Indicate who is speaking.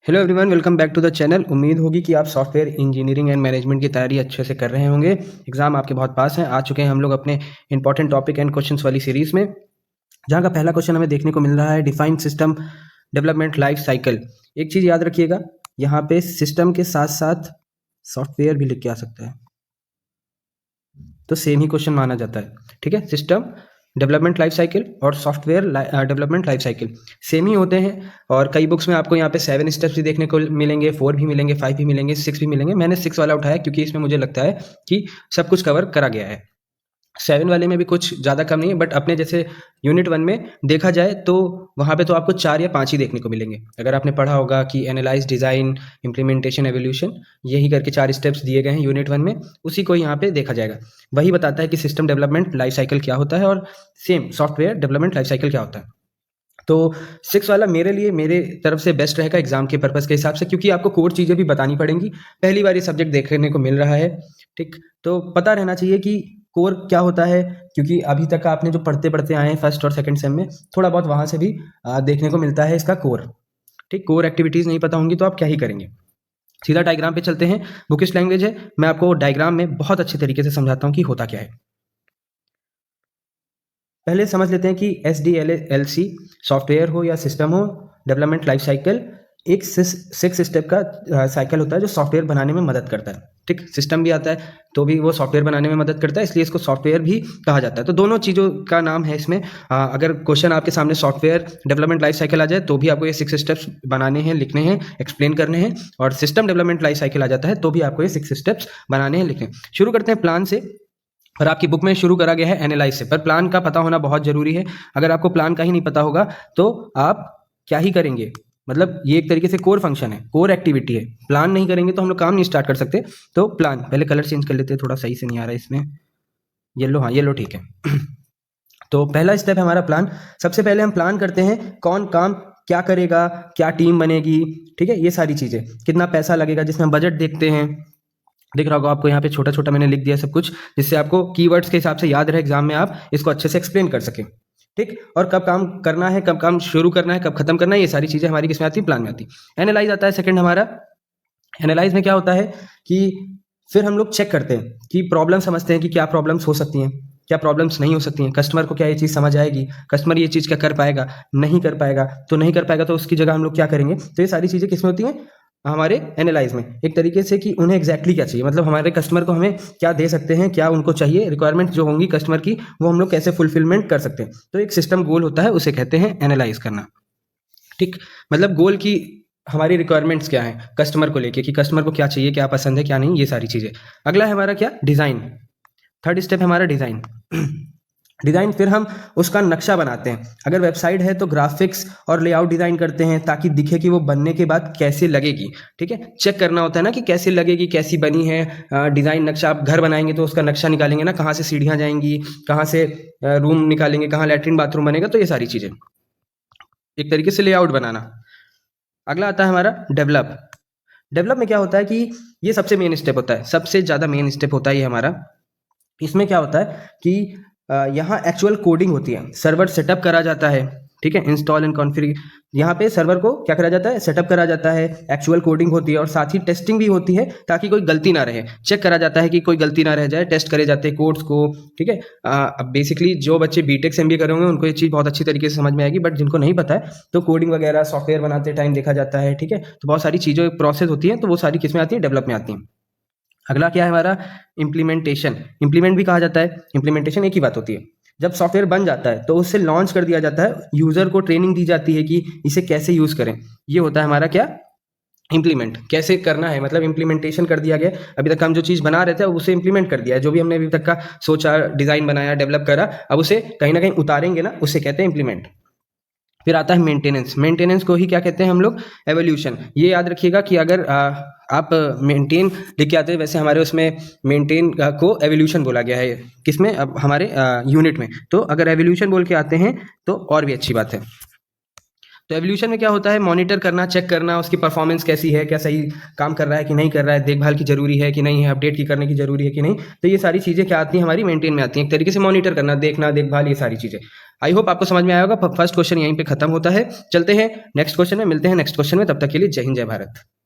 Speaker 1: Hello everyone, welcome back to the channel. उम्मीद होगी कि आप सॉफ्टवेयर इंजीनियरिंग एंड मैनेजमेंट की तैयारी अच्छे से कर रहे होंगे। एग्जाम आपके बहुत पास हैं। आ चुके हैं हम लोग अपने इंपॉर्टेंट टॉपिक एंड क्वेश्चंस वाली सीरीज में, जहाँ का पहला क्वेश्चन हमें देखने को मिल रहा है define system development life cycle. एक चीज़ याद रखिएगा, यहाँ पे सिस्टम के साथ साथ सॉफ्टवेयर भी लिख के आ सकता है, तो सेम ही क्वेश्चन माना जाता है। ठीक है, सिस्टम डेवलपमेंट लाइफ साइकिल और software development life cycle same ही होते हैं। और कई बुक्स में आपको यहाँ पे 7 स्टेप्स भी देखने को मिलेंगे, 4 भी मिलेंगे, 5 भी मिलेंगे, 6 भी मिलेंगे। मैंने 6 वाला उठाया क्योंकि इसमें मुझे लगता है कि सब कुछ कवर करा गया है। 7 वाले में भी कुछ ज़्यादा कम नहीं है, बट अपने जैसे यूनिट 1 में देखा जाए तो वहाँ पे तो आपको 4 या 5 ही देखने को मिलेंगे। अगर आपने पढ़ा होगा कि एनालाइज, डिज़ाइन, इम्प्लीमेंटेशन, एवोल्यूशन, यही करके 4 स्टेप्स दिए गए हैं यूनिट 1 में, उसी को यहाँ पे देखा जाएगा। वही बताता है कि सिस्टम डेवलपमेंट लाइफ साइकिल क्या होता है और same software development life cycle क्या होता है। तो 6 वाला मेरे लिए, मेरे तरफ से बेस्ट रहेगा एग्जाम के पर्पज़ के हिसाब से, क्योंकि आपको कोर चीज़ें भी बतानी पड़ेंगी। पहली बार ये सब्जेक्ट देखने को मिल रहा है, ठीक, तो पता रहना चाहिए कि कोर क्या होता है, क्योंकि अभी तक आपने जो पढ़ते पढ़ते आए हैं फर्स्ट और सेकंड सेम में, थोड़ा बहुत वहाँ से भी देखने को मिलता है इसका कोर। ठीक, कोर एक्टिविटीज़ नहीं पता होंगी तो आप क्या ही करेंगे। सीधा डायग्राम पे चलते हैं। बुकिश लैंग्वेज है, मैं आपको डायग्राम में बहुत अच्छे तरीके से समझाता हूँ कि होता क्या है। पहले समझ लेते हैं कि SDLC सॉफ्टवेयर हो या सिस्टम हो, डेवलपमेंट लाइफ साइकिल एक 6 स्टेप का साइकिल होता है जो सॉफ्टवेयर बनाने में मदद करता है। ठीक, सिस्टम भी आता है तो भी वो सॉफ्टवेयर बनाने में मदद करता है, इसलिए इसको सॉफ्टवेयर भी कहा जाता है। तो दोनों चीज़ों का नाम है इसमें। अगर क्वेश्चन आपके सामने सॉफ्टवेयर डेवलपमेंट लाइफ साइकिल आ जाए तो भी आपको ये 6 स्टेप्स बनाने हैं, लिखने हैं, एक्सप्लेन करने हैं। और सिस्टम डेवलपमेंट लाइफ साइकिल आ जाता है तो भी आपको ये 6 स्टेप्स बनाने हैं, लिखने हैं। शुरू करते हैं प्लान से। और आपकी बुक में शुरू करा गया है एनालाइज से, पर प्लान का पता होना बहुत जरूरी है। अगर आपको प्लान का ही नहीं पता होगा तो आप क्या ही करेंगे। मतलब ये एक तरीके से कोर फंक्शन है, कोर एक्टिविटी है। प्लान नहीं करेंगे तो हम लोग काम नहीं स्टार्ट कर सकते। तो प्लान, पहले कलर चेंज कर लेते हैं, थोड़ा सही से नहीं आ रहा है इसमें। येलो, हाँ येलो ठीक है। तो पहला स्टेप है हमारा प्लान। सबसे पहले हम प्लान करते हैं कौन काम क्या करेगा, क्या टीम बनेगी, ठीक है, ये सारी चीज़ें, कितना पैसा लगेगा, जिसमें हम बजट देखते हैं। दिख रहा होगा आपको यहाँ पे छोटा छोटा मैंने लिख दिया सब कुछ, जिससे आपको कीवर्ड्स के हिसाब से याद रहे, एग्जाम में आप इसको अच्छे से एक्सप्लेन कर सकें। ठीक, और कब काम करना है, कब काम शुरू करना है, कब खत्म करना है, ये सारी चीज़ें हमारी किसमें आती है, प्लान में आती है। एनालाइज आता है सेकंड हमारा। एनालाइज में क्या होता है कि फिर हम लोग चेक करते हैं कि प्रॉब्लम समझते हैं कि क्या प्रॉब्लम्स हो सकती हैं, क्या प्रॉब्लम्स नहीं हो सकती हैं, कस्टमर को क्या ये चीज़ समझ आएगी, कस्टमर ये चीज़ क्या कर पाएगा, नहीं कर पाएगा, तो नहीं कर पाएगा तो उसकी जगह हम लोग क्या करेंगे। तो ये सारी चीज़ें किसमें होती हैं, हमारे एनालाइज में। एक तरीके से कि उन्हें एग्जैक्टली क्या चाहिए, मतलब हमारे कस्टमर को हमें क्या दे सकते हैं, क्या उनको चाहिए, रिक्वायरमेंट जो होंगी कस्टमर की, वो हम लोग कैसे फुलफिलमेंट कर सकते हैं। तो एक सिस्टम गोल होता है, उसे कहते हैं एनालाइज करना। ठीक, मतलब गोल की हमारी रिक्वायरमेंट्स क्या है कस्टमर को लेके, कि कस्टमर को क्या चाहिए, क्या पसंद है, क्या नहीं, ये सारी चीज़ें। अगला है हमारा क्या, डिज़ाइन। थर्ड स्टेप है हमारा डिज़ाइन। डिज़ाइन, फिर हम उसका नक्शा बनाते हैं। अगर वेबसाइट है तो ग्राफिक्स और लेआउट डिज़ाइन करते हैं ताकि दिखे कि वो बनने के बाद कैसे लगेगी। ठीक है, चेक करना होता है ना कि कैसे लगेगी, कैसी बनी है। डिज़ाइन नक्शा, आप घर बनाएंगे तो उसका नक्शा निकालेंगे ना, कहाँ से सीढ़ियाँ जाएंगी, कहाँ से रूम निकालेंगे, कहाँ लैट्रिन बाथरूम बनेगा, तो ये सारी चीज़ें, एक तरीके से लेआउट बनाना। अगला आता है हमारा डेवलप। डेवलप में क्या होता है कि ये सबसे मेन स्टेप होता है, सबसे ज़्यादा मेन स्टेप होता है ये हमारा। इसमें क्या होता है कि यहाँ एक्चुअल कोडिंग होती है, सर्वर सेटअप करा जाता है। ठीक है, इंस्टॉल एंड कॉन्फ़िगर, यहाँ पे सर्वर को क्या करा जाता है, सेटअप करा जाता है, एक्चुअल कोडिंग होती है और साथ ही टेस्टिंग भी होती है ताकि कोई गलती ना रहे। चेक करा जाता है कि कोई गलती ना रह जाए, टेस्ट करे जाते हैं कोड्स को। ठीक है, अब बेसिकली जो बच्चे बीटेक से एमबीए कर रहे होंगे उनको ये चीज़ बहुत अच्छी तरीके से समझ में आएगी, बट जिनको नहीं पता है तो कोडिंग वगैरह सॉफ्टवेयर बनाते टाइम देखा जाता है। ठीक है, तो बहुत सारी चीज़ें प्रोसेस होती हैं, तो वो सारी किसमें आती है, डेवलप में आती हैं। अगला क्या है हमारा, इम्प्लीमेंटेशन। इम्प्लीमेंट भी कहा जाता है, इम्प्लीमेंटेशन एक ही बात होती है। जब सॉफ्टवेयर बन जाता है तो उसे लॉन्च कर दिया जाता है, यूजर को ट्रेनिंग दी जाती है कि इसे कैसे यूज करें। ये होता है हमारा क्या, इम्प्लीमेंट, कैसे करना है, मतलब इम्प्लीमेंटेशन कर दिया गया। अभी तक हम जो चीज़ बना रहे थे उसे इम्प्लीमेंट कर दिया है, जो भी हमने अभी तक का सोचा, डिज़ाइन बनाया, डेवलप करा, अब उसे कहीं ना कहीं उतारेंगे ना, उसे कहते हैं इम्प्लीमेंट। फिर आता है मेंटेनेंस। मेंटेनेंस को ही क्या कहते हैं हम लोग, एवोल्यूशन। ये याद रखिएगा कि अगर आप मेंटेन लिख के आते हैं, वैसे हमारे उसमें मेंटेन को एवोल्यूशन बोला गया है, किसमें, अब हमारे यूनिट में। तो अगर एवोल्यूशन बोल के आते हैं तो और भी अच्छी बात है। तो एवोल्यूशन में क्या होता है, मॉनिटर करना, चेक करना, उसकी परफॉर्मेंस कैसी है, क्या सही काम कर रहा है कि नहीं कर रहा है, देखभाल की जरूरी है कि नहीं है, अपडेट की करने की जरूरी है कि नहीं। तो ये सारी चीज़ें क्या आती हैं, हमारी मेंटेन में आती हैं, एक तरीके से मॉनिटर करना, देखना, देखभाल, ये सारी चीज़ें। आई होप आपको समझ में आया होगा। फर्स्ट क्वेश्चन यहीं पे खत्म होता है। चलते हैं नेक्स्ट क्वेश्चन में, मिलते हैं नेक्स्ट क्वेश्चन में, तब तक के लिए जय हिंद जय भारत।